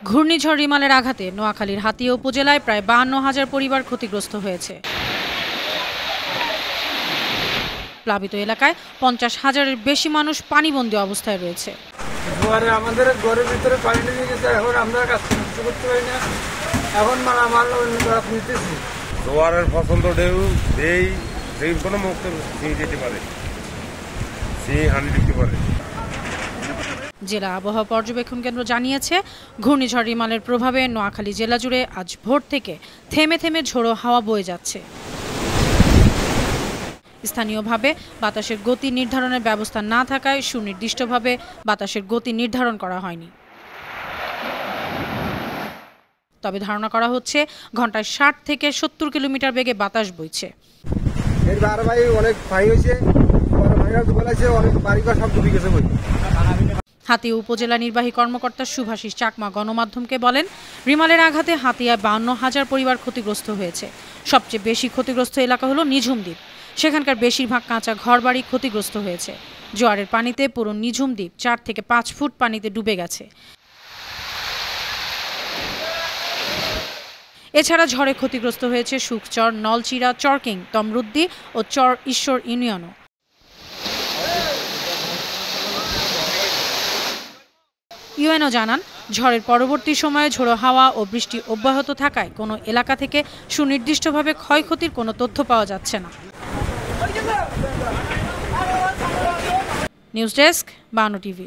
ঘূর্ণিঝড় রিমালের আঘাতে নোয়াখালীর হাতিয়া উপজেলায় প্রায় ৫২,০০০ পরিবার ক্ষতিগ্রস্ত হয়েছে। প্লাবিত এলাকায় ৫০,০০০-এর বেশি মানুষ পানিবন্দী অবস্থায় রয়েছে। আমাদের ঘরের ভিতরে পানি লেগে গেছে, এখন আমরা কাজ করতে পারি না, এখন মালামাল নিতেছি। জোয়ারের ফসল তো ঢেউ সেই কোনো মুক্ত যেতে পারে, সেই হানি দিতে পারে। জেলা আবহাওয়া পর্যবেক্ষণ কেন্দ্র জানিয়েছে, ঘূর্ণিঝড় রিমালের প্রভাবে নোয়াখালী জেলা জুড়ে আজ ভোর থেকে থেমে থেমে ঝোড়ো হাওয়া বয়ে যাচ্ছে। স্থানীয়ভাবে বাতাসের গতি নির্ধারণের ব্যবস্থা না থাকায় সুনির্দিষ্টভাবে বাতাসের গতি নির্ধারণ করা হয়নি। তবে ধারণা করা হচ্ছে ঘন্টায় ৬০ থেকে ৭০ কিলোমিটার বেগে বাতাস বইছে। হাতিয়া উপজেলা নির্বাহী কর্মকর্তা শুভাশিস চাকমা গণমাধ্যমকে বলেন, রিমালের আঘাতে হাতিয়ায় ৫২,০০০ পরিবার ক্ষতিগ্রস্ত হয়েছে। সবচেয়ে বেশি ক্ষতিগ্রস্ত এলাকা হলো নিঝুম দ্বীপ। সেখানকার বেশিরভাগ কাঁচা ঘরবাড়ি ক্ষতিগ্রস্ত হয়েছে। জোয়ারের পানিতে পুরো নিঝুম দ্বীপ ৪ থেকে ৫ ফুট পানিতে ডুবে গেছে। এছাড়া ঝড়ে ক্ষতিগ্রস্ত হয়েছে সুখচর, নলচিরা, চরকিং, তমরুদ্দি ও চর ঈশ্বর ইউনিয়নও। ইউএনও জানান, ঝড়ের পরবর্তী সময়ে ঝোড়ো হাওয়া ও বৃষ্টি অব্যাহত থাকায় কোনো এলাকা থেকে সুনির্দিষ্টভাবে ক্ষয়ক্ষতির কোনো তথ্য পাওয়া যাচ্ছে না। News desk, ৫২ TV.